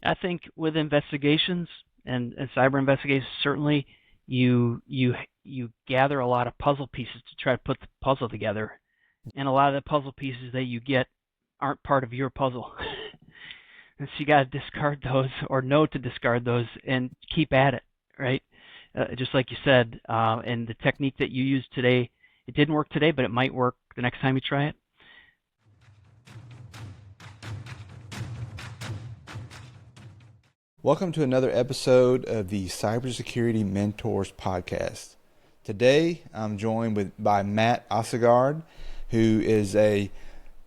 I think with investigations and cyber investigations, certainly you gather a lot of puzzle pieces to try to put the puzzle together, and a lot of the puzzle pieces that you get aren't part of your puzzle. And so you got to discard those or know to discard those and keep at it, right? Just like you said, and the technique that you used today, it didn't work today, but it might work the next time you try it. Welcome to another episode of the Cybersecurity Mentors podcast. Today, I'm joined by Matt Osegard, who is a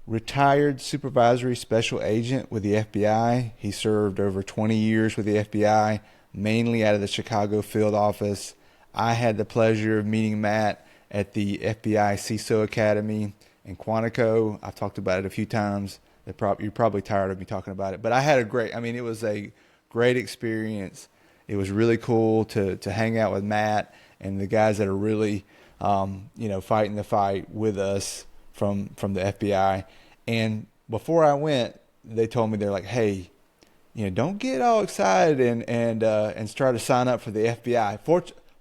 retired supervisory special agent with the FBI. He served over 20 years with the FBI, mainly out of the Chicago field office. I had the pleasure of meeting Matt at the FBI CISO Academy in Quantico. I've talked about it a few times. You're probably tired of me talking about it, but I had it was a great experience. It was really cool to hang out with Matt and the guys that are really, fighting the fight with us from the FBI. And before I went, they told me, they're like, hey, don't get all excited and try to sign up for the FBI.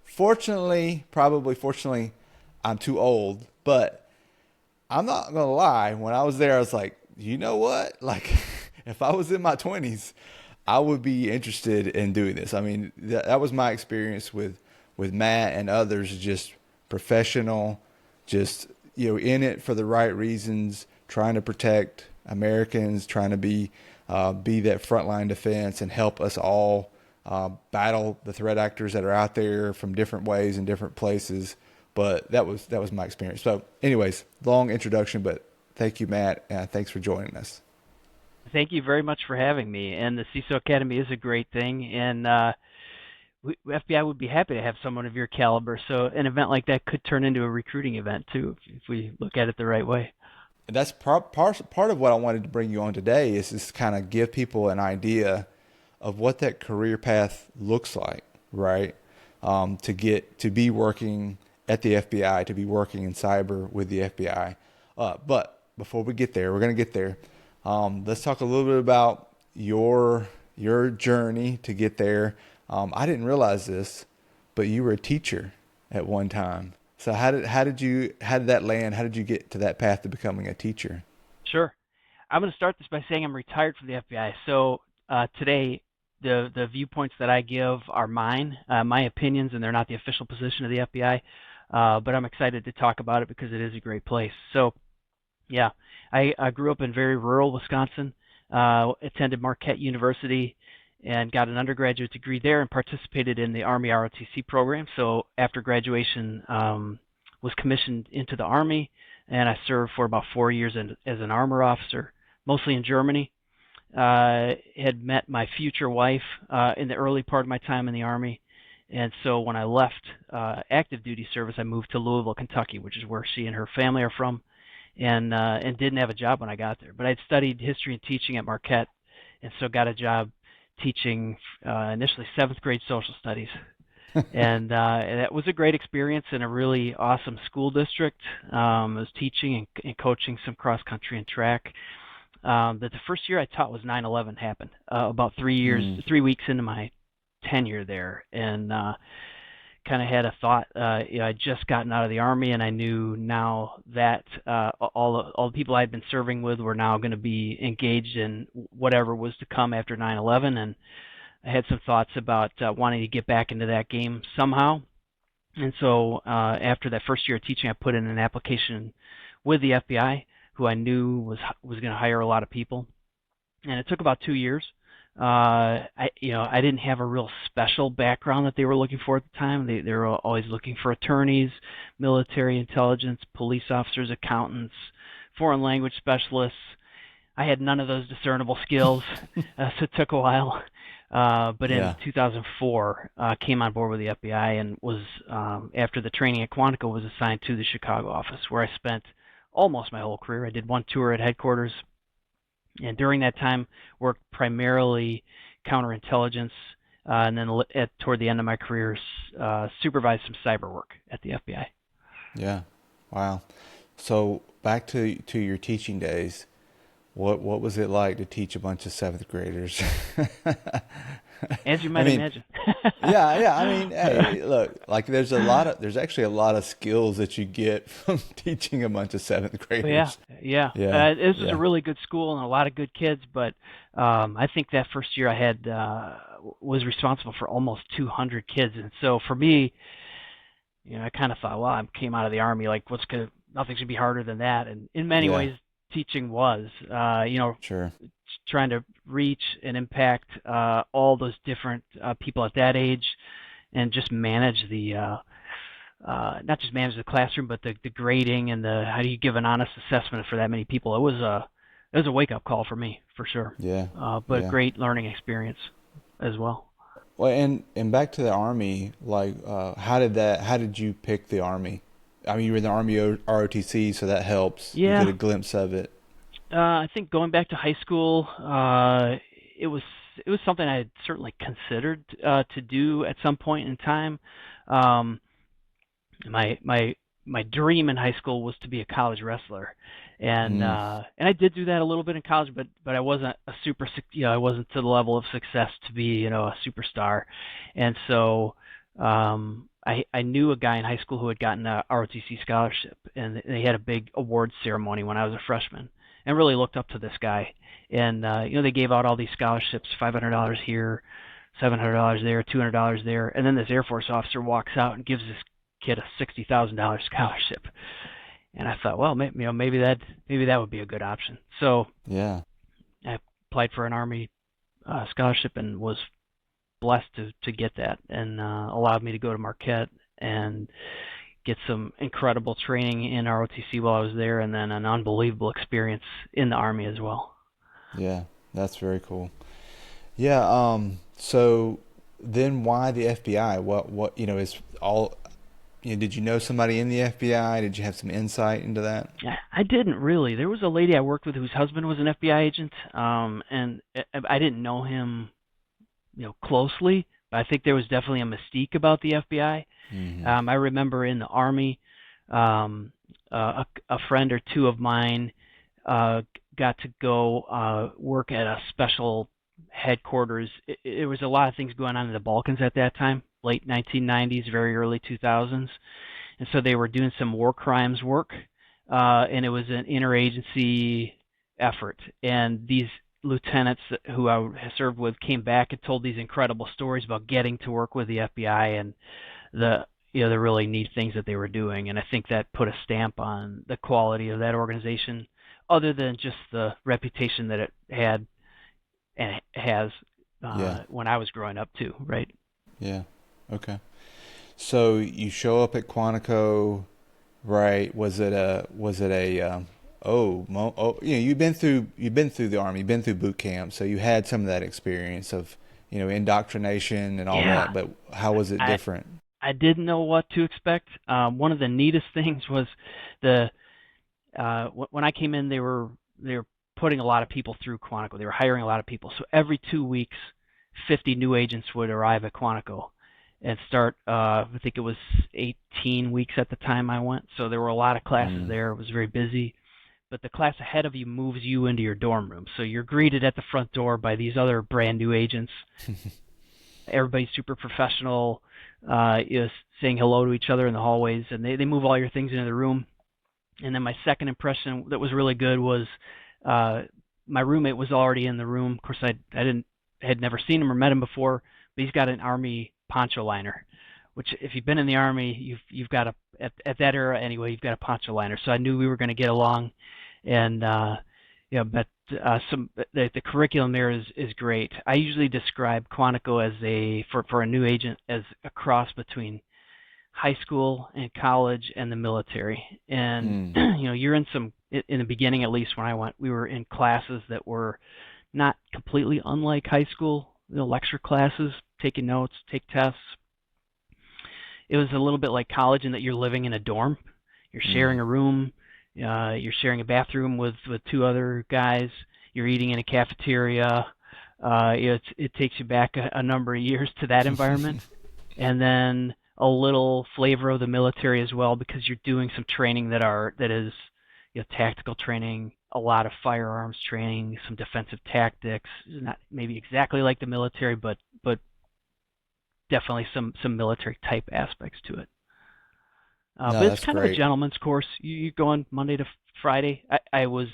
Fortunately, I'm too old, but I'm not gonna lie. When I was there, I was like, you know what? Like, if I was in my 20s, I would be interested in doing this. I mean, that was my experience with Matt and others, just professional, just, in it for the right reasons, trying to protect Americans, trying to be that frontline defense and help us all battle the threat actors that are out there from different ways and different places. But that was my experience. So anyways, long introduction, but thank you, Matt. Thanks for joining us. Thank you very much for having me. And the CISO Academy is a great thing, and FBI would be happy to have someone of your caliber. So an event like that could turn into a recruiting event too, if we look at it the right way. And that's part of what I wanted to bring you on today is just kind of give people an idea of what that career path looks like, right? To be working at the FBI, to be working in cyber with the FBI. But before we get there, we're going to get there. Let's talk a little bit about your journey to get there. I didn't realize this, but you were a teacher at one time. So how did that land? How did you get to that path to becoming a teacher? Sure. I'm going to start this by saying I'm retired from the FBI. So today, the viewpoints that I give are mine, my opinions, and they're not the official position of the FBI. But I'm excited to talk about it because it is a great place. So, yeah, I grew up in very rural Wisconsin, attended Marquette University, and got an undergraduate degree there and participated in the Army ROTC program. So after graduation, was commissioned into the Army, and I served for about 4 years as an armor officer, mostly in Germany. Had met my future wife in the early part of my time in the Army. And so when I left active duty service, I moved to Louisville, Kentucky, which is where she and her family are from, and didn't have a job when I got there. But I'd studied history and teaching at Marquette, and so got a job teaching initially seventh grade social studies. And that was a great experience in a really awesome school district. I was teaching and coaching some cross country and track. But the first year I taught was 9/11 happened. About 3 weeks into my tenure there, and kind of had a thought. I'd just gotten out of the Army, and I knew now that all the people I'd been serving with were now going to be engaged in whatever was to come after 9/11, and I had some thoughts about wanting to get back into that game somehow. And so after that first year of teaching, I put in an application with the FBI, who I knew was going to hire a lot of people, and it took about 2 years. I didn't have a real special background that they were looking for at the time. They were always looking for attorneys, military intelligence, police officers, accountants, foreign language specialists. I had none of those discernible skills, so it took a while. But in Yeah. 2004, came on board with the FBI and was, after the training at Quantico, was assigned to the Chicago office, where I spent almost my whole career. I did one tour at headquarters, and during that time worked primarily counterintelligence, and then toward the end of my career, supervised some cyber work at the FBI. Yeah. Wow. So back to your teaching days. what was it like to teach a bunch of seventh graders? As you I might mean, imagine. yeah. I mean, hey, look, like there's actually a lot of skills that you get from teaching a bunch of seventh Yeah, graders. yeah. Yeah, This is a yeah, really good school and a lot of good kids, but I think that first year I had was responsible for almost 200 kids, and so for me, I kind of thought, well, I came out of the army, like nothing's gonna be harder than that, and in many yeah, ways, teaching was, sure. trying to reach and impact all those different people at that age, and just manage the not just manage the classroom, but the grading and the how do you give an honest assessment for that many people. It was a wake up call for me for sure, Yeah, but a yeah. great learning experience as well. Well, and back to the army, like, how did you pick the army? I mean, you were in the army ROTC, so that helps. You get Yeah, a glimpse of it. I think going back to high school, it was it was something I had certainly considered to do at some point in time. Um, my dream in high school was to be a college wrestler, Mm, and I did do that a little bit in college, but I wasn't a I wasn't to the level of success to be a superstar, and so I knew a guy in high school who had gotten a ROTC scholarship, and they had a big award ceremony when I was a freshman, and really looked up to this guy, and they gave out all these scholarships, $500 here, $700 there, $200 there, and then this Air Force officer walks out and gives this kid a $60,000 scholarship. And I thought, well, maybe that would be a good option. So yeah, I applied for an Army scholarship and was blessed to get that, and allowed me to go to Marquette and get some incredible training in ROTC while I was there, and then an unbelievable experience in the Army as well. yeah. That's very cool. Yeah. So then, why the FBI? What is all? Did you know somebody in the FBI? Did you have some insight into that? I didn't really. There was a lady I worked with whose husband was an FBI agent, and I didn't know him, closely, but I think there was definitely a mystique about the FBI. Hmm. I remember in the Army, a friend or two of mine got to go work at a special headquarters. There was a lot of things going on in the Balkans at that time, late 1990s, very early 2000s, and so they were doing some war crimes work, and it was an interagency effort. And these lieutenants who I served with came back and told these incredible stories about getting to work with the FBI and the the really neat things that they were doing. And I think that put a stamp on the quality of that organization, other than just the reputation that it had and has Yeah, when I was growing up too, right? yeah. Okay. So you show up at Quantico, right? You've been through the army, you've been through boot camp, so you had some of that experience of indoctrination and all Yeah, that. But how was it I different? I didn't know what to expect. One of the neatest things was the when I came in, they were putting a lot of people through Quantico. They were hiring a lot of people. So every 2 weeks, 50 new agents would arrive at Quantico and start. I think it was 18 weeks at the time I went. So there were a lot of classes Mm, there. It was very busy. But the class ahead of you moves you into your dorm room. So you're greeted at the front door by these other brand new agents. Everybody's super professional, saying hello to each other in the hallways, and they move all your things into the room. And then my second impression that was really good was uh, my roommate was already in the room. Of course, I didn't had never seen him or met him before, but he's got an Army poncho liner, which if you've been in the Army, you've got a at that era anyway, you've got a poncho liner. So I knew we were going to get along, and but the curriculum there is great. I usually describe Quantico as for a new agent as a cross between high school and college and the military. And mm, you're in the beginning, at least when I went, we were in classes that were not completely unlike high school, lecture classes, taking notes, take tests. It was a little bit like college in that you're living in a dorm, you're sharing mm. a room, you're sharing a bathroom with two other guys, you're eating in a cafeteria. It takes you back a number of years to that environment, and then a little flavor of the military as well, because you're doing some training that is tactical training, a lot of firearms training, some defensive tactics, not maybe exactly like the military, but definitely some military type aspects to it. No, But it's that's kind of a great. gentleman's course. You go on Monday to Friday. I was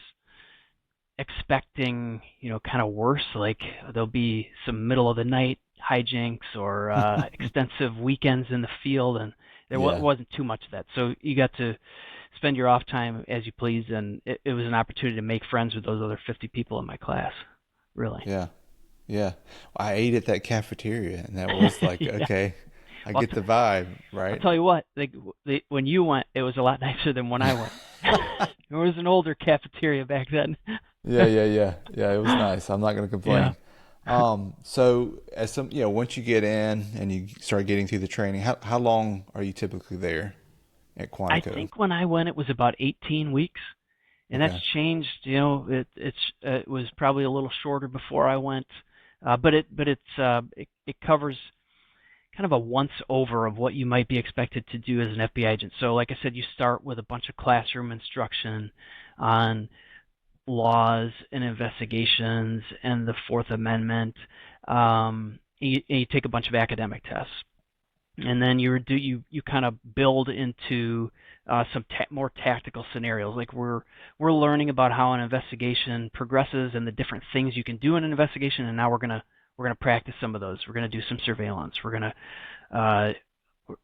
expecting, kind of worse. Like there'll be some middle of the night hijinks or extensive weekends in the field, and there Yeah, wasn't too much of that. So you got to spend your off time as you please, and it was an opportunity to make friends with those other 50 people in my class. Really. yeah, yeah. I ate at that cafeteria, and that was like, Yeah. okay, I Well, get the vibe, I'll right? tell you what. When you went, it was a lot nicer than when I went. It was an older cafeteria back then. Yeah, yeah, yeah, yeah. It was nice. I'm not going to Yeah. complain. So as some, once you get in and you start getting through the training, how long are you typically there at I Quantico? think when I went, it was about 18 weeks, and that's Okay, changed. It was probably a little shorter before I went, it covers kind of a once over of what you might be expected to do as an FBI agent. So, like I said, you start with a bunch of classroom instruction on laws and investigations and the Fourth Amendment. You take a bunch of academic tests, and then you kind of build into some more tactical scenarios. Like we're learning about how an investigation progresses and the different things you can do in an investigation, and now we're gonna practice some of those. We're gonna do some surveillance. Uh,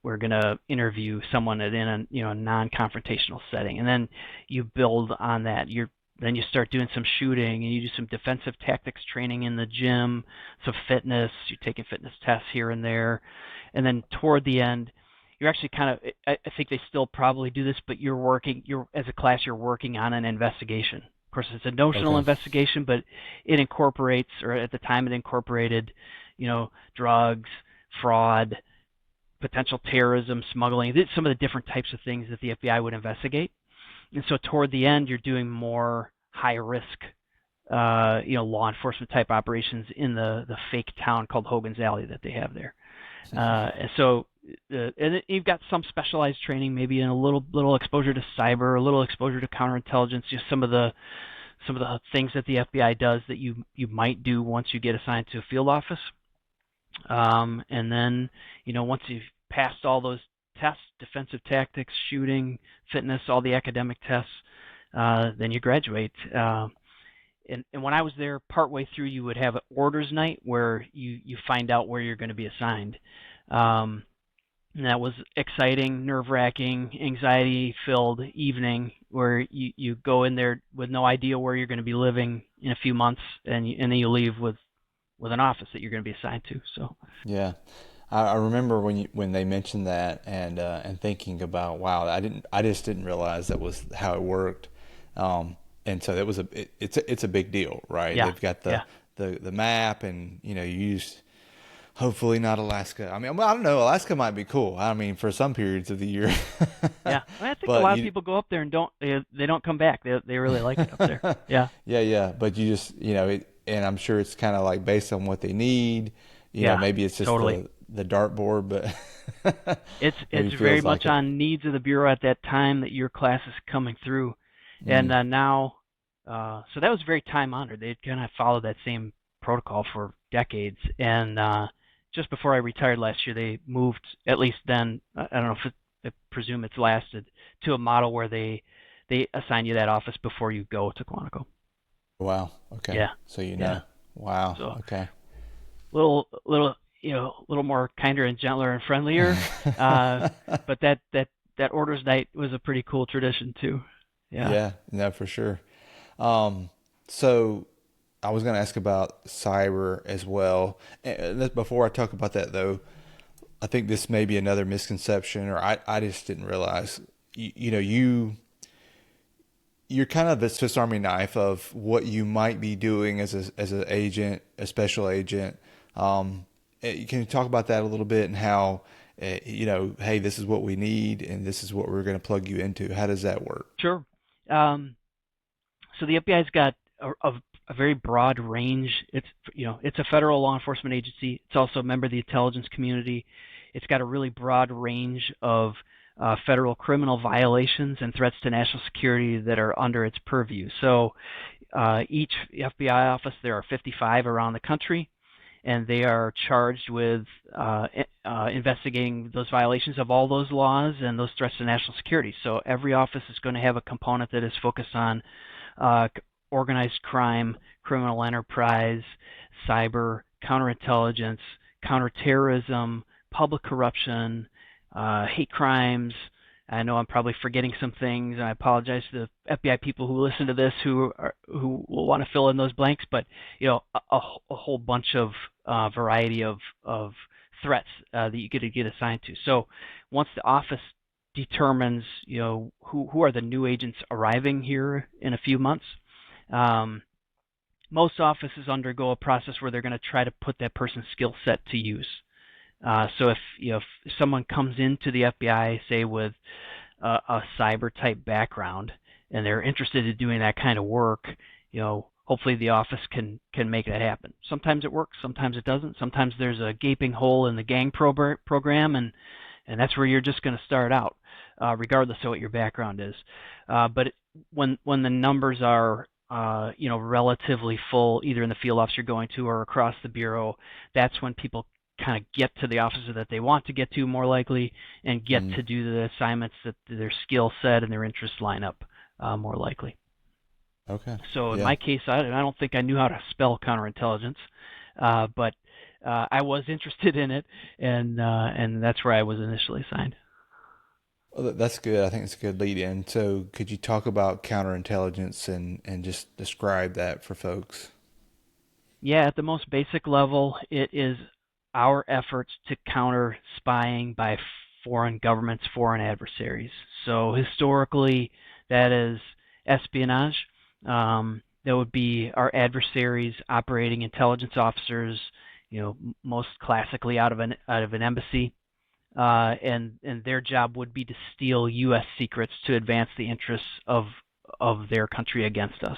we're gonna interview someone in a non-confrontational setting, and then you build on that. Then you start doing some shooting, and you do some defensive tactics training in the gym, some fitness. You're taking fitness tests here and there, and then toward the end, you're actually kind of. I think they still probably do this, but You're as a class, you're working on an investigation. Of course, it's a notional okay, investigation, but it incorporates, or at the time, it incorporated, drugs, fraud, potential terrorism, smuggling, some of the different types of things that the FBI would investigate. And so toward the end, you're doing more high risk, law enforcement type operations in the fake town called Hogan's Alley that they have there. And so, and you've got some specialized training, maybe in a little exposure to cyber, a little exposure to counterintelligence, just some of the things that the FBI does that you might do once you get assigned to a field office. And then, once you've passed all those tests, defensive tactics, shooting, fitness, all the academic tests, then you graduate. And when I was there, partway through, you would have an orders night where you find out where you're going to be assigned. And that was exciting, nerve-wracking, anxiety-filled evening where you go in there with no idea where you're going to be living in a few months, and then you leave with an office that you're going to be assigned to. So yeah. I remember when they mentioned that and thinking about, wow, I just didn't realize that was how it worked. And so that was it's a big deal, right? yeah, They've got yeah, the map, and you use, hopefully not Alaska. I mean, well, I don't know. Alaska might be cool. I mean, for some periods of the year. yeah. I think a But lot of you, people go up there and they don't come back. They really like it up there. Yeah, yeah, yeah. But you just, and I'm sure it's kind of like based on what they need. yeah, Maybe it's just totally. the dartboard, but maybe It's very feels much like it. on needs of the bureau at that time that your class is coming through, and Mm, now, so that was very time honored. They kind of followed that same protocol for decades, and just before I retired last year, they moved. At least then, I don't know if I presume it's lasted to a model where they assign you that office before you go to Quantico. wow. Okay. Yeah, So yeah. Wow. So Okay. a little more kinder and gentler and friendlier. Uh, but that orders night was a pretty cool tradition too. Yeah, Yeah. No, for sure. Um, so I was going to ask about cyber as well. And before I talk about that, though, I think this may be another misconception, or I just didn't realize. You're kind of the Swiss Army knife of what you might be doing as an agent, a special agent. Can you talk about that a little bit and how, hey, this is what we need and this is what we're going to plug you into. How does that work? sure. Um, so the FBI's got a very broad range. It's a federal law enforcement agency. It's also a member of the intelligence community. It's got a really broad range of federal criminal violations and threats to national security that are under its purview. So each FBI office, there are 55 around the country, and they are charged with investigating those violations of all those laws and those threats to national security. So every office is going to have a component that is focused on organized crime, criminal enterprise, cyber, counterintelligence, counterterrorism, public corruption, hate crimes. I know I'm probably forgetting some things, and I apologize to the FBI people who listen to this who will want to fill in those blanks. But a whole bunch of variety of threats that you get to get assigned to. So once the office determines who are the new agents arriving here in a few months, most offices undergo a process where they're going to try to put that person's skill set to use. So if someone comes into the FBI, say with a cyber type background, and they're interested in doing that kind of work, hopefully the office can make that happen. Sometimes it works, sometimes it doesn't. Sometimes there's a gaping hole in the gang program, and that's where you're just going to start out, regardless of what your background is. But when the numbers are relatively full, either in the field office you're going to or across the bureau, that's when people kind of get to the offices that they want to get to more likely, and get to do the assignments that their skill set and their interests line up more likely. Okay. So in my case, I don't think I knew how to spell counterintelligence, but I was interested in it, and that's where I was initially assigned. Well, that's good. I think it's a good lead in. So could you talk about counterintelligence and just describe that for folks? Yeah, at the most basic level, it is our efforts to counter spying by foreign governments, foreign adversaries. So historically, that is espionage. That would be our adversaries operating intelligence officers, most classically out of an embassy, and their job would be to steal U.S. secrets to advance the interests of their country against us.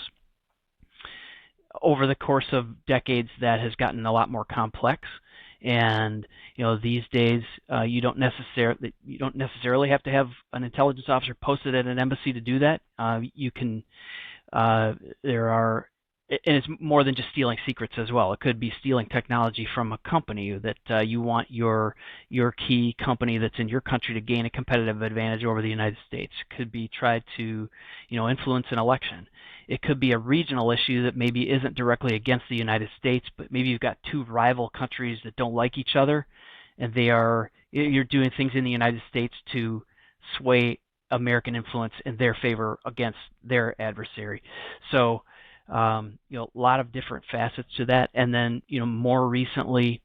Over the course of decades, that has gotten a lot more complex. And these days, you don't necessarily have to have an intelligence officer posted at an embassy to do that. You can. There are, and it's more than just stealing secrets as well. It could be stealing technology from a company that you want your key company that's in your country to gain a competitive advantage over the United States. It could be tried to, influence an election. It could be a regional issue that maybe isn't directly against the United States, but maybe you've got two rival countries that don't like each other, and you're doing things in the United States to sway American influence in their favor against their adversary. So, a lot of different facets to that. And then, more recently,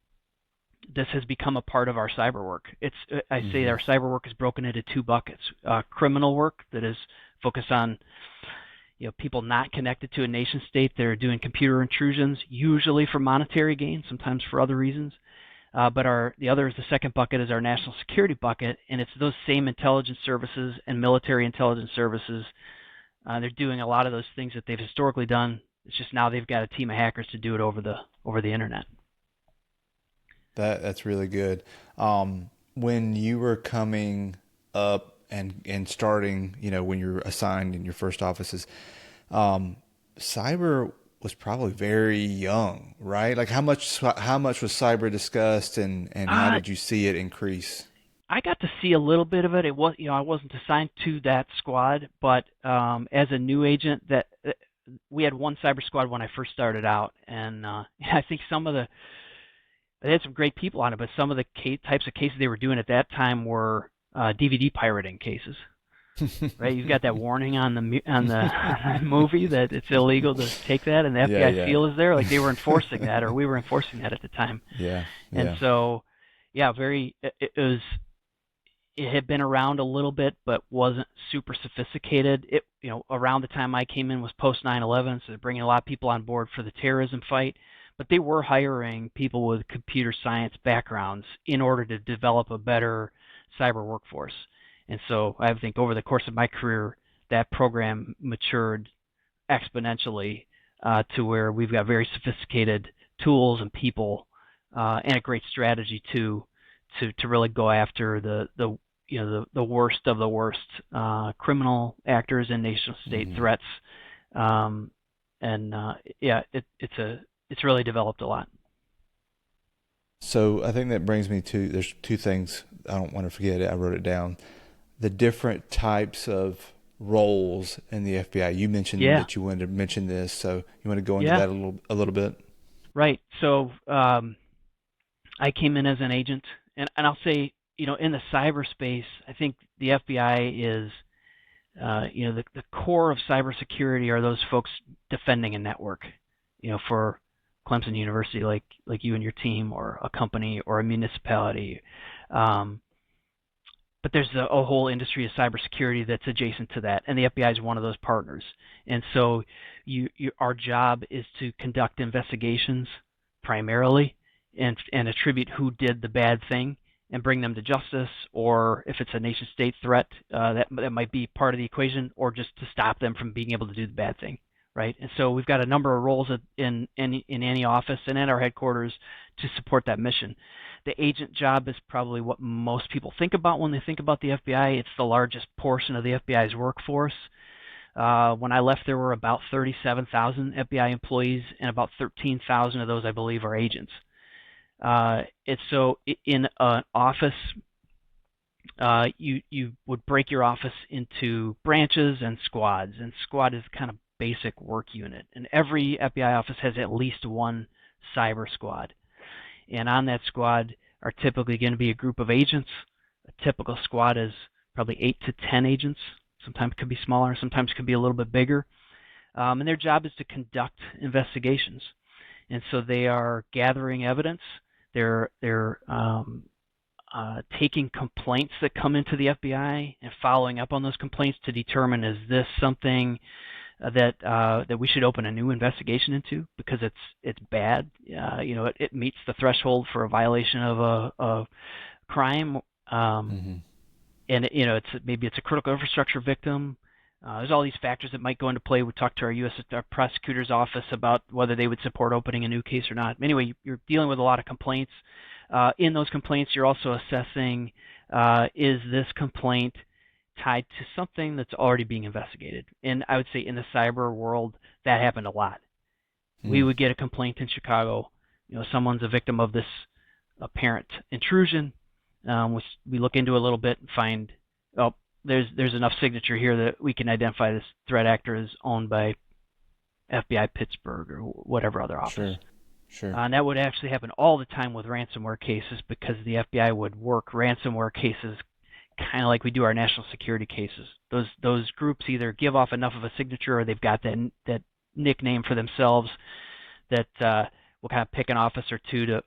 this has become a part of our cyber work. I say our cyber work is broken into two buckets: criminal work that is focused on people not connected to a nation state that are doing computer intrusions, usually for monetary gain, sometimes for other reasons. But the second bucket is our national security bucket, and it's those same intelligence services and military intelligence services. They're doing a lot of those things that they've historically done. It's just now they've got a team of hackers to do it over the internet. That's really good. When you were coming up and starting, when you're assigned in your first offices, cyber was probably very young, right? Like how much was cyber discussed, and how did you see it increase? I got to see a little bit of it. It was, I wasn't assigned to that squad, but as a new agent, that we had one cyber squad when I first started out, and I think they had some great people on it, but some of the types of cases they were doing at that time were DVD pirating cases. Right, you've got that warning on the movie that it's illegal to take that, and the FBI seal is there. Like they were enforcing that, or we were enforcing that at the time. And so, it had been around a little bit, but wasn't super sophisticated. Around the time I came in was post 9/11, so they're bringing a lot of people on board for the terrorism fight. But they were hiring people with computer science backgrounds in order to develop a better cyber workforce. And so I think over the course of my career, that program matured exponentially to where we've got very sophisticated tools and people and a great strategy to really go after the the worst of the worst criminal actors and nation state threats, it's really developed a lot. So I think that brings me to, there's two things I don't want to forget it. I wrote it down. The different types of roles in the FBI. You mentioned that you wanted to mention this, so you want to go into that a little bit? Right. So I came in as an agent, and I'll say, in the cyberspace, I think the FBI is, the core of cybersecurity are those folks defending a network, for Clemson University, like you and your team, or a company, or a municipality. But there's a whole industry of cybersecurity that's adjacent to that, and the FBI is one of those partners. And so our job is to conduct investigations primarily and attribute who did the bad thing and bring them to justice, or if it's a nation-state threat, that might be part of the equation, or just to stop them from being able to do the bad thing, right? And so we've got a number of roles in any office and at our headquarters to support that mission. The agent job is probably what most people think about when they think about the FBI. It's the largest portion of the FBI's workforce. When I left, there were about 37,000 FBI employees, and about 13,000 of those, I believe, are agents. It's so in an office, you would break your office into branches and squads, and squad is kind of basic work unit. And every FBI office has at least one cyber squad. And on that squad are typically going to be a group of agents. A typical squad is probably 8 to 10 agents. Sometimes it could be smaller, sometimes it could be a little bit bigger. And their job is to conduct investigations. And so they are gathering evidence. They're taking complaints that come into the FBI and following up on those complaints to determine, is this something that we should open a new investigation into because it's bad. It meets the threshold for a violation of a crime, and maybe it's a critical infrastructure victim. There's all these factors that might go into play. We talked to our U.S. prosecutor's office about whether they would support opening a new case or not. Anyway, you're dealing with a lot of complaints. In those complaints, you're also assessing, is this complaint tied to something that's already being investigated? And I would say in the cyber world, that happened a lot. We would get a complaint in Chicago, someone's a victim of this apparent intrusion. We look into a little bit and find, there's enough signature here that we can identify this threat actor as owned by FBI Pittsburgh or whatever other office. Sure. And that would actually happen all the time with ransomware cases, because the FBI would work ransomware cases kind of like we do our national security cases. Those groups either give off enough of a signature, or they've got that nickname for themselves that will kind of pick an office or two to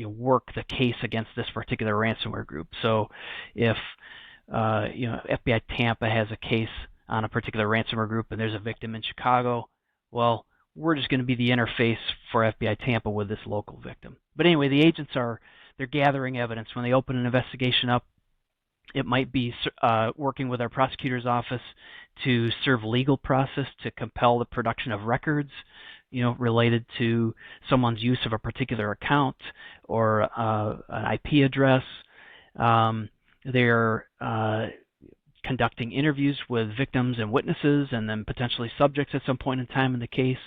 work the case against this particular ransomware group. So if FBI Tampa has a case on a particular ransomware group and there's a victim in Chicago, well, we're just going to be the interface for FBI Tampa with this local victim. But anyway, the agents they're gathering evidence. When they open an investigation up, it might be working with our prosecutor's office to serve legal process to compel the production of records, related to someone's use of a particular account or an IP address. They're conducting interviews with victims and witnesses, and then potentially subjects at some point in time in the case.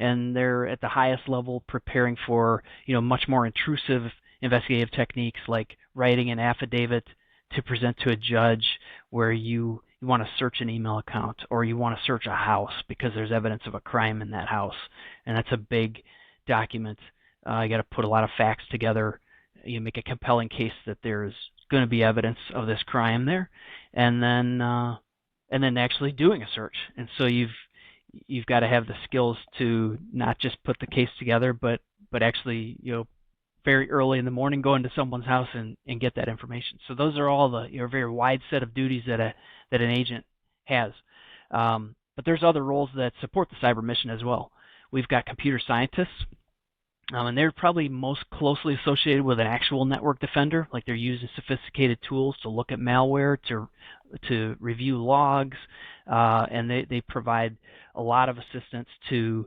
And they're at the highest level preparing for, much more intrusive investigative techniques like writing an affidavit to present to a judge where you want to search an email account, or you want to search a house because there's evidence of a crime in that house. And that's a big document. You got to put a lot of facts together. You make a compelling case that there's going to be evidence of this crime there, and then actually doing a search. And so you've got to have the skills to not just put the case together, but actually, very early in the morning go into someone's house and get that information. So those are all the very wide set of duties that an agent has. But there's other roles that support the cyber mission as well. We've got computer scientists, and they're probably most closely associated with an actual network defender. Like, they're using sophisticated tools to look at malware, to review logs, and they provide a lot of assistance to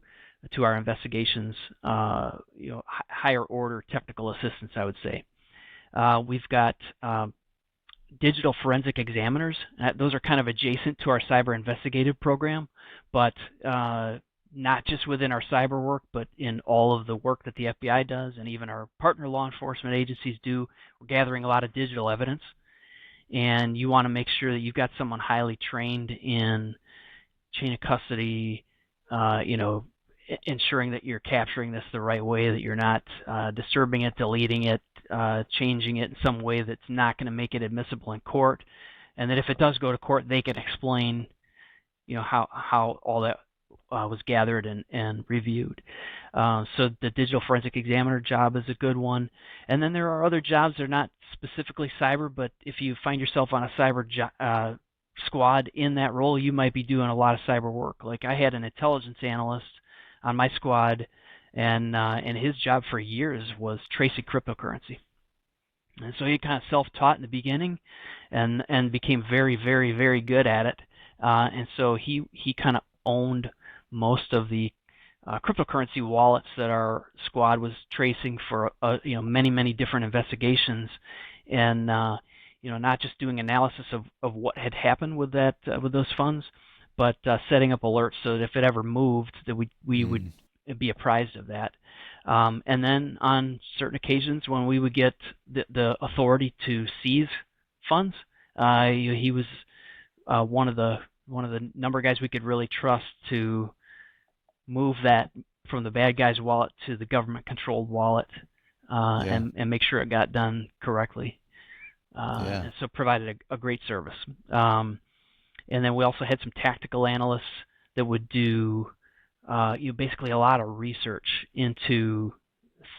our investigations, higher order technical assistance, I would say. We've got digital forensic examiners. Those are kind of adjacent to our cyber investigative program, but not just within our cyber work, but in all of the work that the FBI does and even our partner law enforcement agencies do. We're gathering a lot of digital evidence, and you want to make sure that you've got someone highly trained in chain of custody, ensuring that you're capturing this the right way, that you're not disturbing it, deleting it, changing it in some way that's not going to make it admissible in court, and that if it does go to court, they can explain, how all that was gathered and reviewed. So the digital forensic examiner job is a good one. And then there are other jobs that are not specifically cyber, but if you find yourself on a cyber squad in that role, you might be doing a lot of cyber work. Like I had an intelligence analyst on my squad, and his job for years was tracing cryptocurrency. And so he kind of self-taught in the beginning and became very, very, very good at it. And so he kind of owned most of the cryptocurrency wallets that our squad was tracing for many, many different investigations, and not just doing analysis of what had happened with that with those funds, but setting up alerts so that if it ever moved, that we would be apprised of that. And then on certain occasions when we would get the authority to seize funds, he was one of the number of guys we could really trust to move that from the bad guy's wallet to the government-controlled wallet, and make sure it got done correctly. And so provided a great service. And then we also had some tactical analysts that would do basically a lot of research into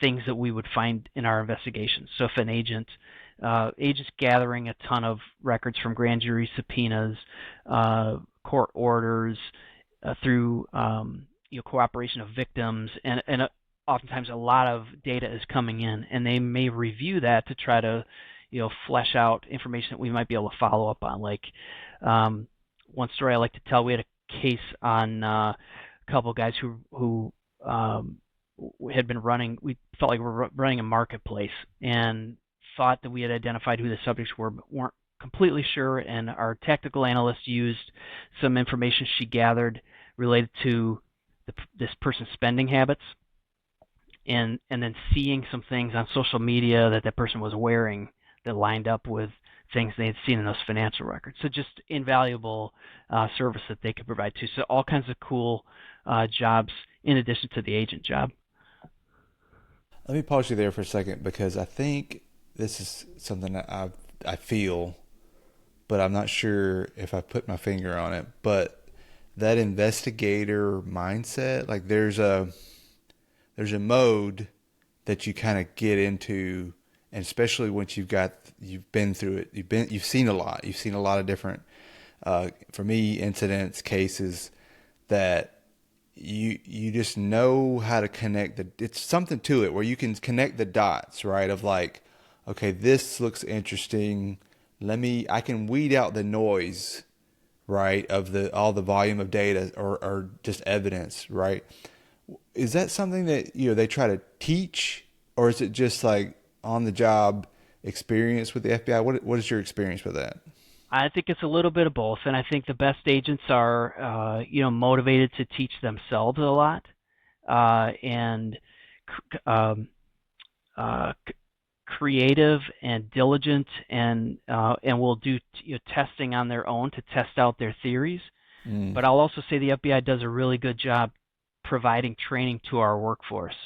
things that we would find in our investigations. So if an agent's gathering a ton of records from grand jury subpoenas, court orders, through cooperation of victims, and oftentimes a lot of data is coming in, and they may review that to try to flesh out information that we might be able to follow up on. Like one story I like to tell, we had a case on a couple of guys who had been running, we felt like we were running a marketplace and thought that we had identified who the subjects were, but weren't completely sure, and our tactical analyst used some information she gathered related to this person's spending habits, and then seeing some things on social media that person was wearing that lined up with things they had seen in those financial records. So just invaluable service that they could provide too. So all kinds of cool jobs in addition to the agent job. Let me pause you there for a second, because I think this is something that I feel, but I'm not sure if I put my finger on it. But that investigator mindset, like there's a mode that you kind of get into, and especially once you've been through it, you've seen a lot of different, for me, incidents, cases that you just know how to connect it's something to it where you can connect the dots, right? Of like, okay, this looks interesting. I can weed out the noise, right, of all the volume of data or just evidence, right? Is that something that they try to teach, or is it just like on the job experience with the FBI? What is your experience with that? I think it's a little bit of both, and I think the best agents are motivated to teach themselves a lot, and creative and diligent, and will do testing on their own to test out their theories. But I'll also say the FBI does a really good job providing training to our workforce.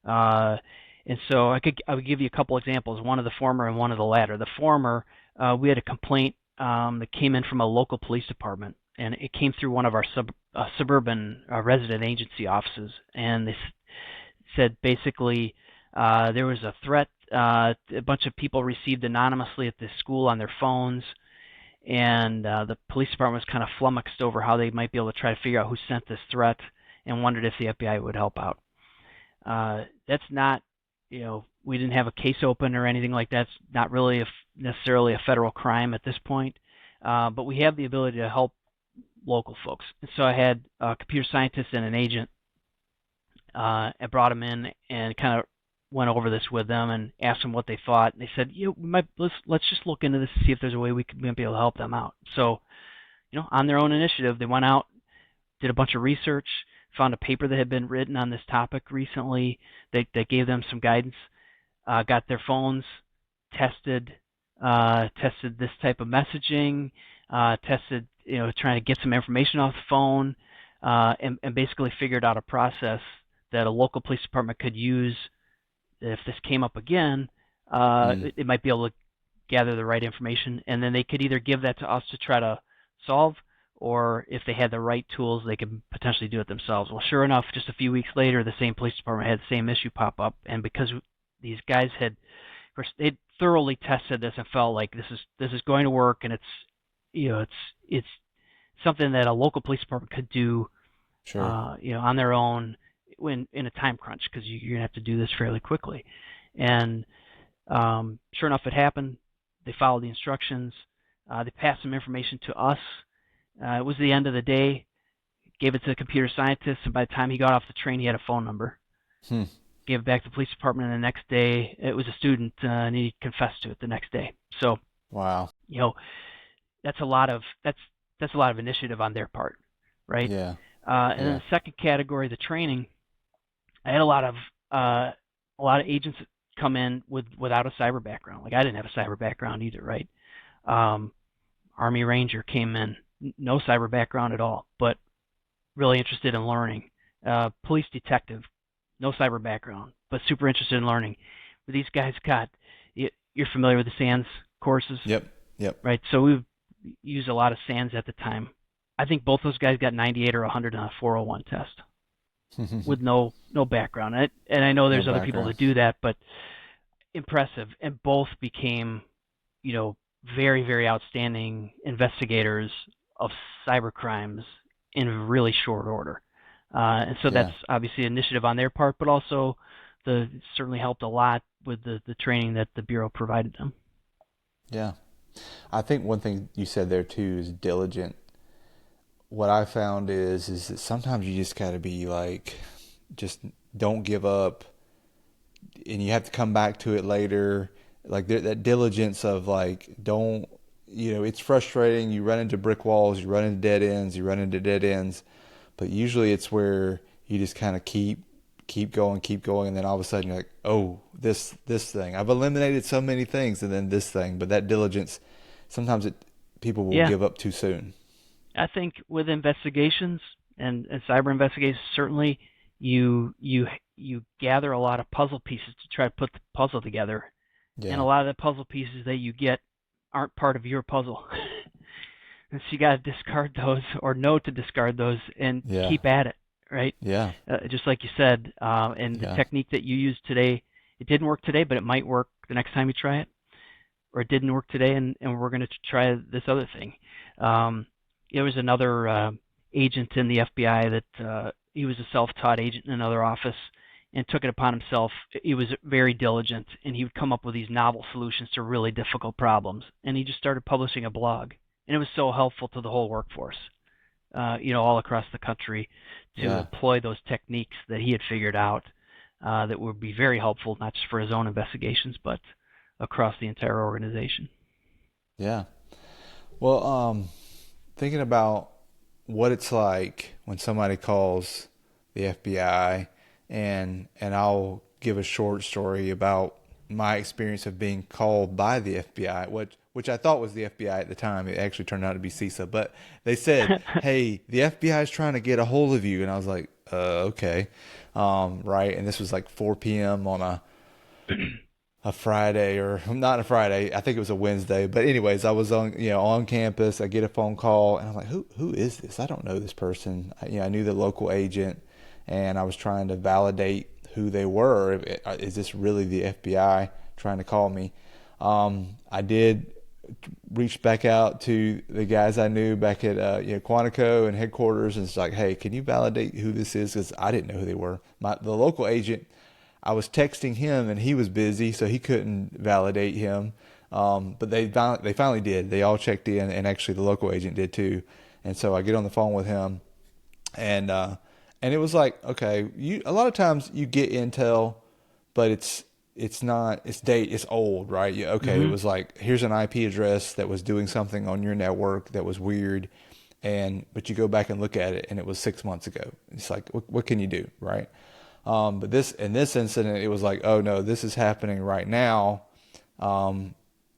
And so I would give you a couple examples, one of the former and one of the latter. The former, we had a complaint that came in from a local police department, and it came through one of our suburban resident agency offices, and they said basically there was a threat. A bunch of people received anonymously at this school on their phones, and the police department was kind of flummoxed over how they might be able to try to figure out who sent this threat, and wondered if the FBI would help out. That's not, we didn't have a case open or anything like that. It's not really necessarily a federal crime at this point, but we have the ability to help local folks. And so I had a computer scientist and an agent. I brought them in and kind of went over this with them and asked them what they thought. And they said, let's just look into this and see if there's a way we might be able to help them out. So, on their own initiative, they went out, did a bunch of research, found a paper that had been written on this topic recently that gave them some guidance, got their phones tested, tested this type of messaging, tested, trying to get some information off the phone, and basically figured out a process that a local police department could use if this came up again. It might be able to gather the right information, and then they could either give that to us to try to solve, or if they had the right tools, they could potentially do it themselves. Well, sure enough, just a few weeks later, the same police department had the same issue pop up, and because these guys had, of course, they'd thoroughly tested this and felt like this is going to work, and it's something that a local police department could do, Sure. on their own in a time crunch, because you're gonna have to do this fairly quickly. And sure enough, it happened. They followed the instructions. They passed some information to us. It was the end of the day. Gave it to the computer scientist, and by the time he got off the train, he had a phone number. Gave it back to the police department, and the next day, it was a student, and he confessed to it the next day. So, Wow. That's a lot of initiative on their part, right? Yeah. And then the second category, the training, I had a lot of agents come in without a cyber background. Like, I didn't have a cyber background either, right? Army Ranger came in, no cyber background at all, but really interested in learning. Police detective, no cyber background, but super interested in learning. But these guys you're familiar with the SANS courses? Yep. Right, so we've used a lot of SANS at the time. I think both those guys got 98 or 100 on a 401 test with no background. And I know there's other people that do that, but impressive. And both became, very, very outstanding investigators of cyber crimes in really short order. And so that's obviously an initiative on their part, but also it certainly helped a lot with the training that the Bureau provided them. Yeah. I think one thing you said there too is diligent. What I found is that sometimes you just got to be like, just don't give up, and you have to come back to it later. Like that diligence of like, don't, it's frustrating. You run into brick walls, you run into dead ends, but usually it's where you just kind of keep going, and then all of a sudden you're like, oh, this thing. I've eliminated so many things, and then this thing. But that diligence, sometimes people will give up too soon. I think with investigations and cyber investigations, certainly you gather a lot of puzzle pieces to try to put the puzzle together. Yeah. And a lot of the puzzle pieces that you get aren't part of your puzzle. And so you got to discard those, or know to discard those, and keep at it, right? Yeah. Just like you said, and the technique that you used today, it didn't work today, but it might work the next time you try it. Or it didn't work today, and we're going to try this other thing. There was another agent in the FBI that he was a self-taught agent in another office and took it upon himself. He was very diligent, and he would come up with these novel solutions to really difficult problems. And he just started publishing a blog, and it was so helpful to the whole workforce, all across the country, to employ those techniques that he had figured out that would be very helpful, not just for his own investigations, but across the entire organization. Yeah. Well, thinking about what it's like when somebody calls the FBI, and I'll give a short story about my experience of being called by the FBI, which I thought was the FBI at the time. It actually turned out to be CISA, but they said, hey, the FBI is trying to get a hold of you. And I was like, okay. Right. And this was like 4 p.m. on a Friday, or not a Friday. I think it was a Wednesday. But anyways, I was on campus. I get a phone call, and I'm like, who is this? I don't know this person. I knew the local agent, and I was trying to validate who they were. Is this really the FBI trying to call me? I did reach back out to the guys I knew back at Quantico and headquarters, and it's like, hey, can you validate who this is? Because I didn't know who they were. The local agent, I was texting him, and he was busy, so he couldn't validate him. But they finally did. They all checked in, and actually the local agent did too. And so I get on the phone with him, and it was like, okay, a lot of times you get intel but it's old, right? Yeah, okay, it Mm-hmm. was like, here's an IP address that was doing something on your network that was weird, but you go back and look at it and it was 6 months ago. It's like, what can you do, right? But in this incident, it was like, oh no, this is happening right now, um,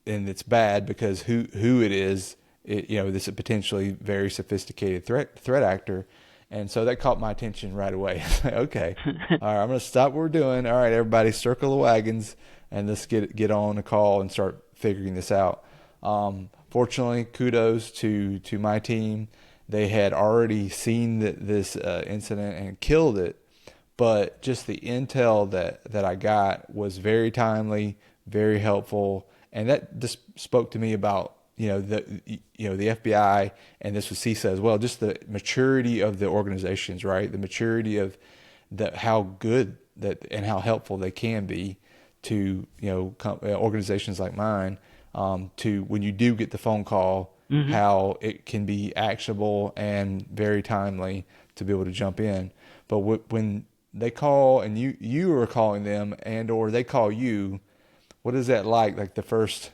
and it's bad because who it is, this is a potentially very sophisticated threat actor, and so that caught my attention right away. Okay, all right, I'm gonna stop what we're doing. All right, everybody, circle the wagons, and let's get on a call and start figuring this out. Fortunately, kudos to my team. They had already seen this incident and killed it, but just the intel that I got was very timely, very helpful, and that just spoke to me about the FBI, and this was CISA as well, just the maturity of the organizations, right? The maturity of how good that and how helpful they can be to organizations like mine, to when you do get the phone call, Mm-hmm. how it can be actionable and very timely to be able to jump in. But when they call and you are calling them, and or they call you, what is that like? Like the first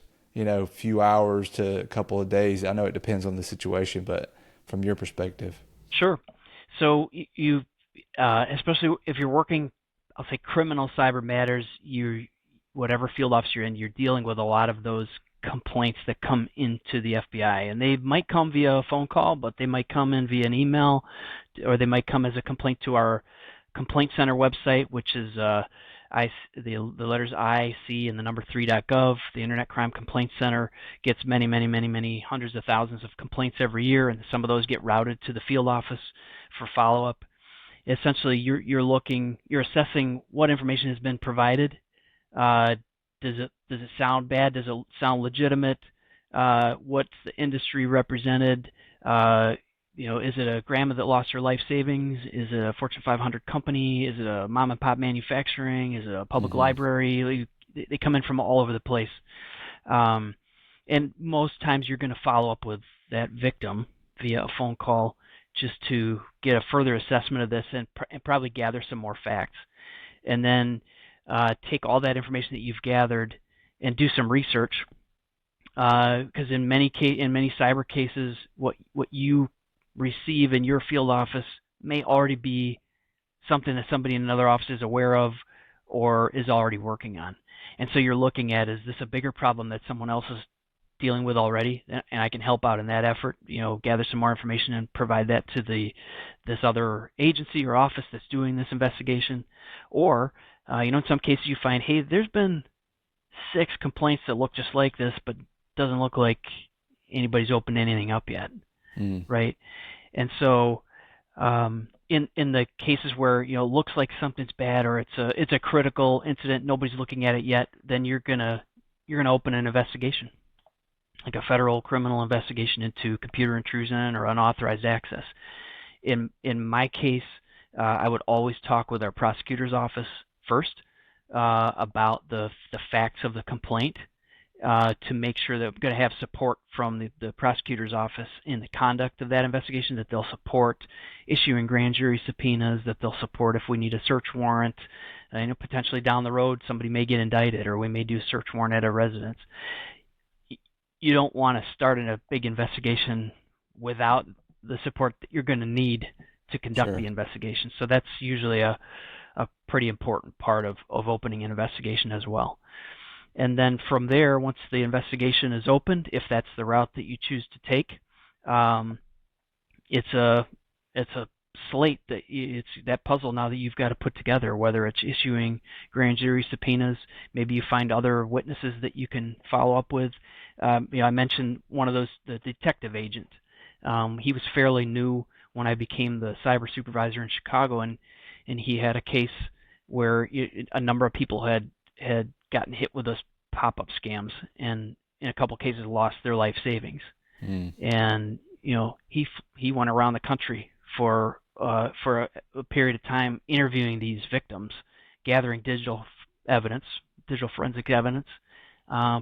few hours to a couple of days. I know it depends on the situation, but from your perspective. Sure. So you, especially if you're working, I'll say criminal cyber matters, whatever field office you're in, you're dealing with a lot of those complaints that come into the FBI, and they might come via a phone call, but they might come in via an email, or they might come as a complaint to our complaint center website, which is the letters IC and the number 3.gov. The Internet Crime Complaint Center gets many hundreds of thousands of complaints every year, and some of those get routed to the field office for follow-up. Essentially, you're assessing what information has been provided. Does it sound bad? Does it sound legitimate? What's the industry represented? Is it a grandma that lost her life savings? Is it a Fortune 500 company? Is it a mom and pop manufacturing? Is it a public Mm-hmm. library? They come in from all over the place. And most times you're going to follow up with that victim via a phone call just to get a further assessment of this and probably gather some more facts. And then take all that information that you've gathered and do some research. Because in many cyber cases, what you receive in your field office may already be something that somebody in another office is aware of or is already working on. And so you're looking at, is this a bigger problem that someone else is dealing with already, and I can help out in that effort, gather some more information and provide that to this other agency or office that's doing this investigation. Or, in some cases you find, hey, there's been 6 complaints that look just like this, but doesn't look like anybody's opened anything up yet, right? And so, in the cases where looks like something's bad or it's a critical incident, nobody's looking at it yet, then you're gonna open an investigation, like a federal criminal investigation into computer intrusion or unauthorized access. In my case, I would always talk with our prosecutor's office first about the facts of the complaint, to make sure that we're going to have support from the prosecutor's office in the conduct of that investigation, that they'll support issuing grand jury subpoenas, that they'll support if we need a search warrant. Potentially down the road, somebody may get indicted or we may do a search warrant at a residence. You don't want to start in a big investigation without the support that you're going to need to conduct Sure. the investigation. So that's usually a pretty important part of opening an investigation as well. And then from there, once the investigation is opened, if that's the route that you choose to take, it's a slate it's that puzzle now that you've got to put together. Whether it's issuing grand jury subpoenas, maybe you find other witnesses that you can follow up with. I mentioned one of those, the detective agent. He was fairly new when I became the cyber supervisor in Chicago, and he had a case where a number of people had gotten hit with those pop-up scams, and in a couple of cases lost their life savings. And he went around the country for a period of time interviewing these victims, gathering digital forensic evidence,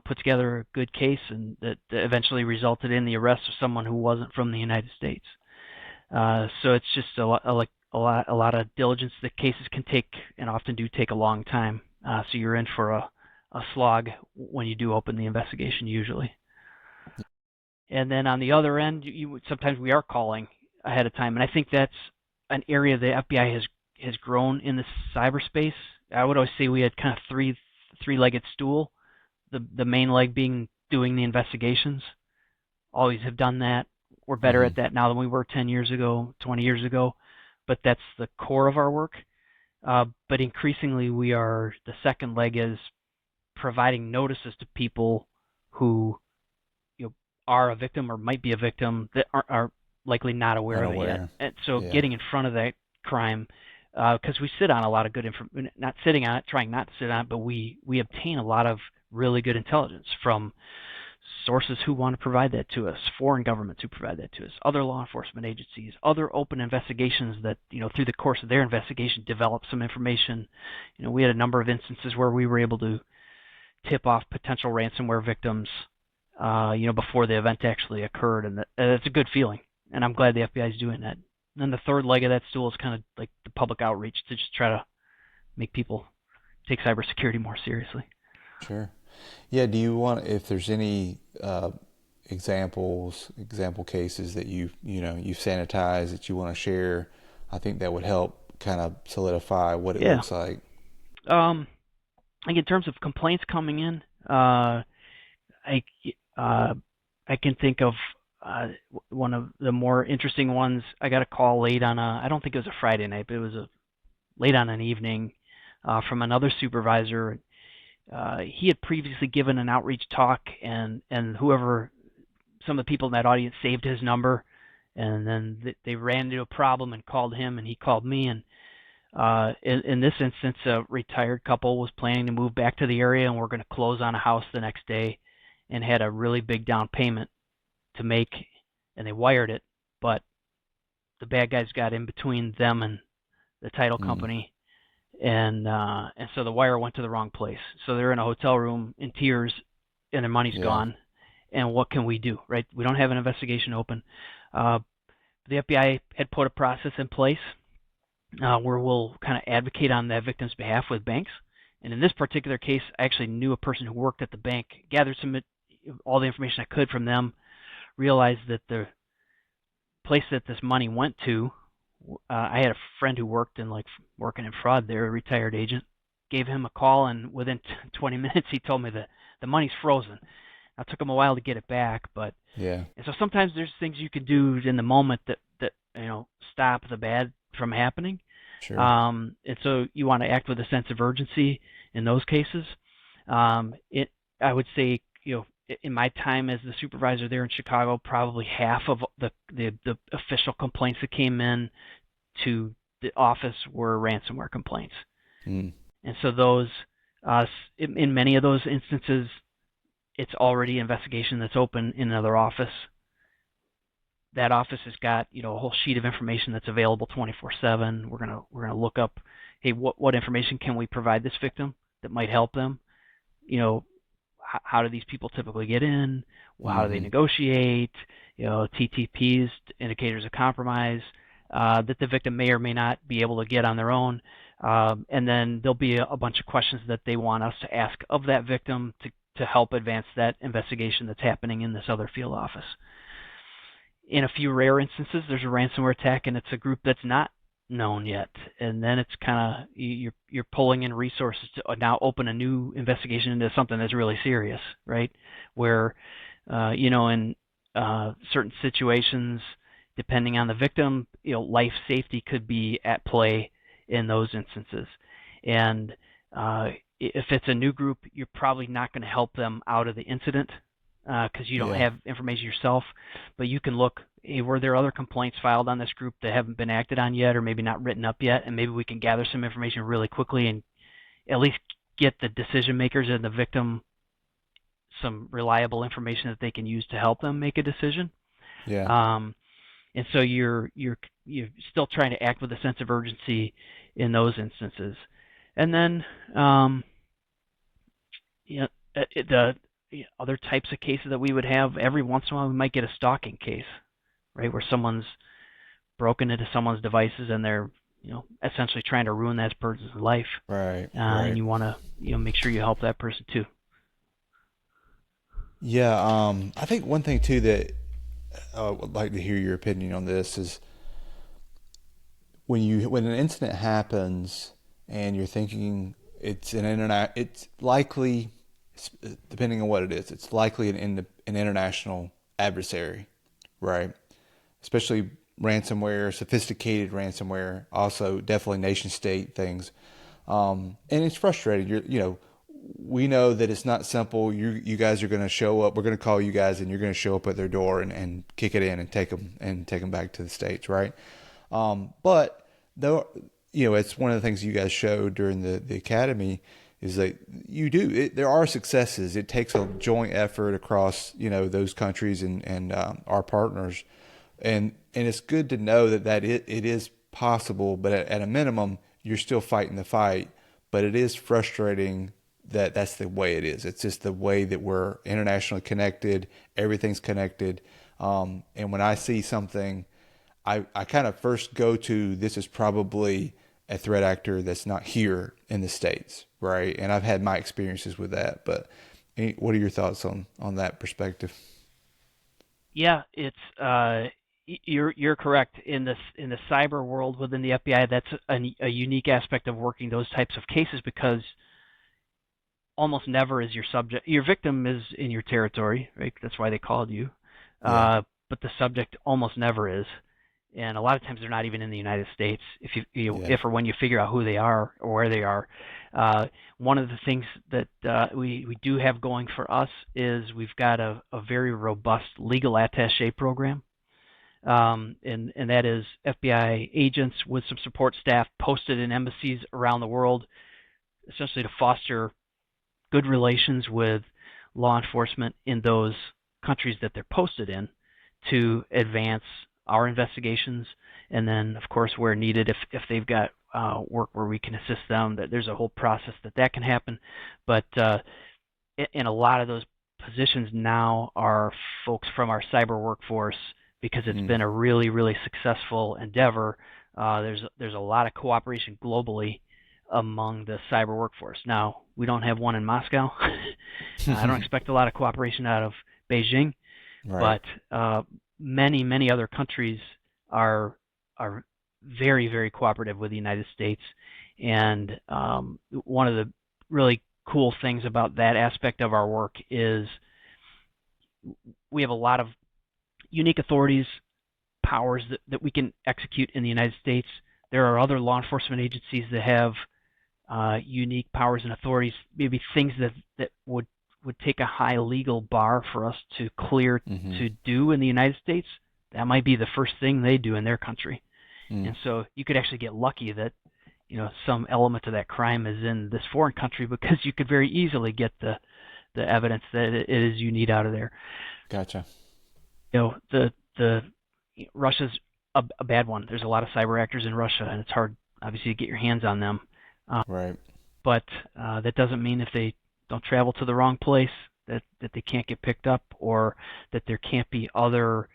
put together a good case, and that eventually resulted in the arrest of someone who wasn't from the United States. So it's just a lot of diligence. The cases can take, and often do take, a long time So you're in for a slog when you do open the investigation usually. And then on the other end, sometimes we are calling ahead of time, and I think that's an area the FBI has grown in the cyberspace. I would always say we had kind of three-legged stool. The main leg being doing the investigations. Always have done that. We're better at that now than we were 10 years ago, 20 years ago, but that's the core of our work. But increasingly, the second leg is providing notices to people who are a victim or might be a victim that are likely not aware of it yet. And so getting in front of that crime, because we sit on a lot of good information, not sitting on it, trying not to sit on it, but we obtain a lot of really good intelligence from sources who want to provide that to us, foreign governments who provide that to us, other law enforcement agencies, other open investigations that, through the course of their investigation develop some information. We had a number of instances where we were able to tip off potential ransomware victims before the event actually occurred, and that's a good feeling, and I'm glad the FBI is doing that. And then the third leg of that stool is kind of like the public outreach to just try to make people take cybersecurity more seriously. Sure. Yeah, do you want, if there's any example cases that you've sanitized that you want to share, I think that would help kind of solidify what it looks like. Like in terms of complaints coming in, I can think of one of the more interesting ones. I got a call late on I don't think it was a Friday night, but it was late on an evening from another supervisor. He had previously given an outreach talk, and some of the people in that audience saved his number, and then they ran into a problem and called him, and he called me. And in this instance, a retired couple was planning to move back to the area, and we're going to close on a house the next day, and had a really big down payment to make, and they wired it, but the bad guys got in between them and the title company, and so the wire went to the wrong place. So they're in a hotel room in tears, and their money's gone. And what can we do, right? We don't have an investigation open. The FBI had put a process in place where we'll kind of advocate on that victim's behalf with banks. And in this particular case, I actually knew a person who worked at the bank, gathered all the information I could from them, realized that the place that this money went to, I had a friend who worked working in fraud there, a retired agent, gave him a call, and within 20 minutes he told me that the money's frozen. It took him a while to get it back, but and so sometimes there's things you can do in the moment that stop the bad from happening. Sure. And so you want to act with a sense of urgency in those cases. I would say, in my time as the supervisor there in Chicago, probably half of the official complaints that came in to the office were ransomware complaints. And so those, in many of those instances, it's already an investigation that's open in another office. That office has got a whole sheet of information that's available 24/7. We're gonna look up, hey, what information can we provide this victim that might help them? How do these people typically get in? Well, how do they negotiate? TTPs, indicators of compromise, that the victim may or may not be able to get on their own. And then there'll be a bunch of questions that they want us to ask of that victim to help advance that investigation that's happening in this other field office. In a few rare instances, there's a ransomware attack, and it's a group that's not known yet, and then it's kind of you're pulling in resources to now open a new investigation into something that's really serious, right? Where in certain situations, depending on the victim, life safety could be at play in those instances. And if it's a new group, you're probably not going to help them out of the incident because you don't have information yourself. But you can look, hey, were there other complaints filed on this group that haven't been acted on yet or maybe not written up yet? And maybe we can gather some information really quickly and at least get the decision makers and the victim some reliable information that they can use to help them make a decision. And so you're still trying to act with a sense of urgency in those instances. And then the other types of cases that we would have, every once in a while we might get a stalking case, right, where someone's broken into someone's devices and they're essentially trying to ruin that person's life, Right, and right. you want to make sure you help that person too. Yeah, I think one thing too that I would like to hear your opinion on this is when an incident happens and you're thinking it's likely, depending on what it is, it's likely an international adversary, right? Especially ransomware, sophisticated ransomware, also definitely nation state things. And it's frustrating. We know that it's not simple. You guys are going to show up. We're going to call you guys, and you're going to show up at their door and kick it in and take them back to the States, right? But though, it's one of the things you guys showed during the academy is that there are successes. It takes a joint effort across, those countries and our partners. And it's good to know that it is possible, but at a minimum, you're still fighting the fight. But it is frustrating that that's the way it is. It's just the way that we're internationally connected. Everything's connected. And when I see something, I kind of first go to, this is probably a threat actor that's not here in the States, right? And I've had my experiences with that. But what are your thoughts on that perspective? Yeah, it's you're correct in the cyber world within the FBI. That's a unique aspect of working those types of cases because almost never is your victim is in your territory, right? That's why they called you. Yeah. But the subject almost never is, and a lot of times they're not even in the United States. Yeah. If or when you figure out who they are or where they are, one of the things that we do have going for us is we've got a very robust legal attaché program. And that is FBI agents with some support staff posted in embassies around the world, essentially to foster good relations with law enforcement in those countries that they're posted in to advance our investigations. And then, of course, where needed, if they've got work where we can assist them, that there's a whole process that can happen. But in a lot of those positions now are folks from our cyber workforce because it's been a really, really successful endeavor. There's a lot of cooperation globally among the cyber workforce. Now, we don't have one in Moscow. I don't expect a lot of cooperation out of Beijing, Right. but many, many other countries are very, very cooperative with the United States. And one of the really cool things about that aspect of our work is we have a lot of unique authorities, powers that we can execute in the United States. There are other law enforcement agencies that have unique powers and authorities, maybe things that would take a high legal bar for us to clear to do in the United States. That might be the first thing they do in their country. And so you could actually get lucky that some element of that crime is in this foreign country because you could very easily get the evidence that it is you need out of there. Gotcha. The Russia's a bad one. There's a lot of cyber actors in Russia, and it's hard, obviously, to get your hands on them. Right. But that doesn't mean if they don't travel to the wrong place that they can't get picked up, or that there can't be other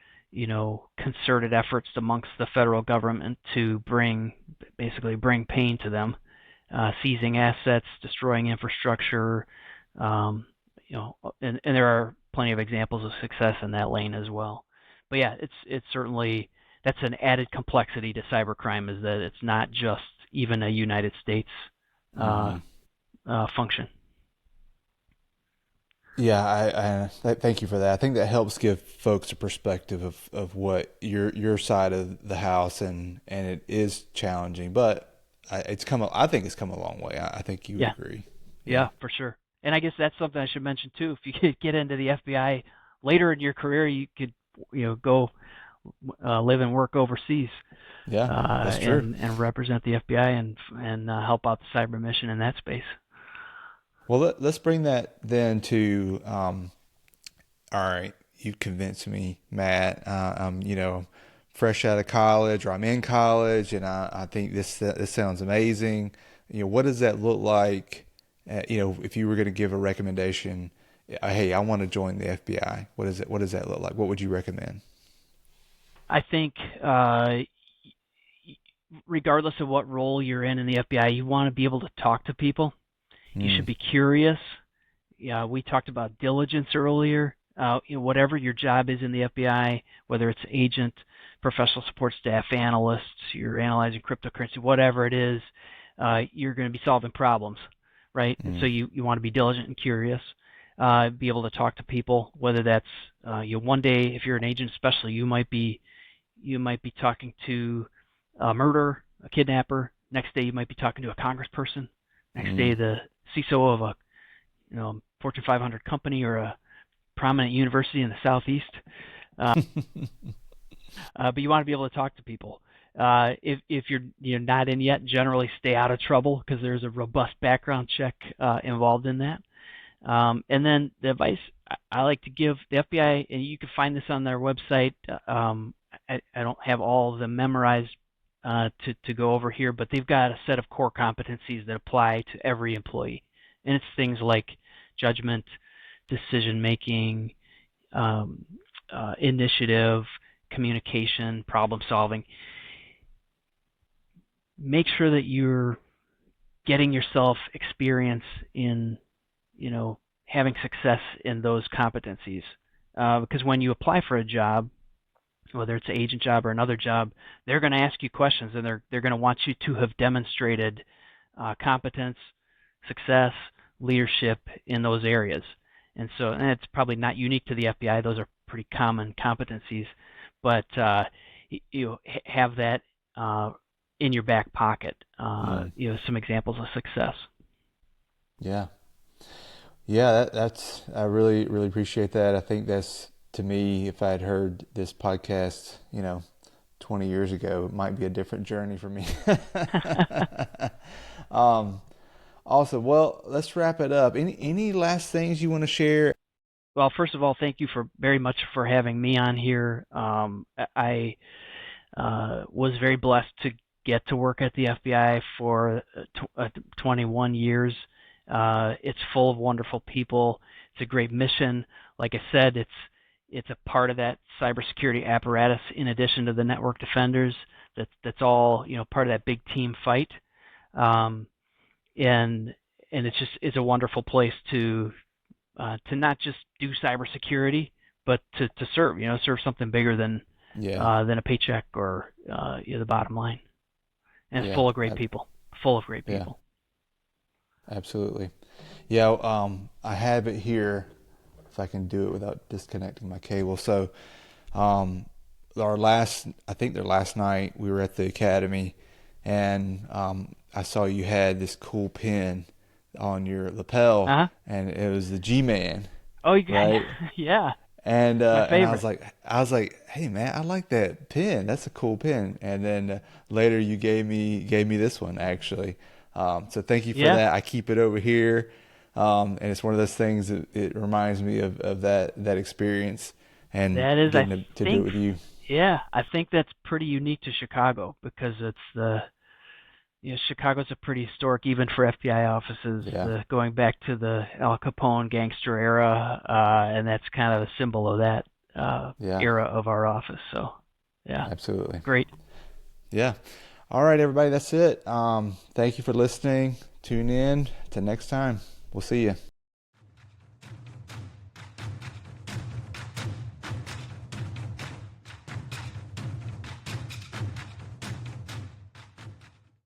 concerted efforts amongst the federal government to basically bring pain to them, seizing assets, destroying infrastructure, and there are plenty of examples of success in that lane as well. But yeah, it's certainly, that's an added complexity to cybercrime, is that it's not just even a United States function. Yeah, thank you for that. I think that helps give folks a perspective of what your side of the house, and it is challenging, but I think it's come a long way. I think you would Yeah, agree. Yeah. yeah, for sure. And I guess that's something I should mention too. If you could get into the FBI later in your career, you could go live and work overseas, Yeah, that's true. and represent the FBI and help out the cyber mission in that space. Well, let's bring that then to all right. You convinced me, Matt. I'm fresh out of college, or I'm in college, and I think this sounds amazing. What does that look like? If you were going to give a recommendation, hey, I want to join the FBI. What does that look like? What would you recommend? I think regardless of what role you're in the FBI, you want to be able to talk to people. You Mm. should be curious. Yeah, we talked about diligence earlier. Whatever your job is in the FBI, whether it's agent, professional support staff, analysts, you're analyzing cryptocurrency, whatever it is, you're going to be solving problems, right? And so Mm. you want to be diligent and curious, be able to talk to people. Whether that's one day, if you're an agent, especially, you might be talking to a murderer, a kidnapper. Next day, you might be talking to a congressperson. Next day, Mm. the CISO of a Fortune 500 company or a prominent university in the southeast. Uh, but you want to be able to talk to people. If you're not in yet, generally stay out of trouble because there's a robust background check involved in that. And then the advice I like to give the FBI, and you can find this on their website. I don't have all of them memorized to go over here, but they've got a set of core competencies that apply to every employee, and it's things like judgment, decision making, initiative, communication, problem solving. Make sure that you're getting yourself experience in, having success in those competencies. Because when you apply for a job, whether it's an agent job or another job, they're going to ask you questions, and they're going to want you to have demonstrated competence, success, leadership in those areas. And it's probably not unique to the FBI. Those are pretty common competencies, but you have that in your back pocket. Mm. Some examples of success. Yeah. Yeah, that's I really, really appreciate that. I think that's, to me, if I had heard this podcast, 20 years ago, it might be a different journey for me. um, Awesome. Well, let's wrap it up. Any last things you want to share? Well, first of all, thank you very much for having me on here. I was very blessed to get to work at the FBI for 21 years. It's full of wonderful people. It's a great mission. Like I said, it's a part of that cybersecurity apparatus in addition to the network defenders. That's all part of that big team fight. Um, and it's a wonderful place to not just do cybersecurity, but to serve serve something bigger Yeah, than a paycheck or the bottom line. And it's yeah, full of great people. Full of great yeah, people. absolutely. Yeah, I have it here if I can do it without disconnecting my cable. So, um, I think their last night, we were at the academy, and I saw you had this cool pin on your lapel, Uh huh. and it was the G-Man, Oh, you got right? yeah. And It's my I was favorite. like, hey man, I like that pin. That's a cool pin. And then later you gave me this one actually. So thank you for Yeah. that. I keep it over here, and it's one of those things that it reminds me of that experience and That is, I getting to do it think, with you. yeah, I think that's pretty unique to Chicago because Chicago's a pretty historic, even for FBI offices, Yeah, going back to the Al Capone gangster era, and that's kind of a symbol of that yeah, era of our office. So, yeah, absolutely. great. Yeah. All right, everybody, that's it. Thank you for listening. Tune in. Till next time. We'll see you.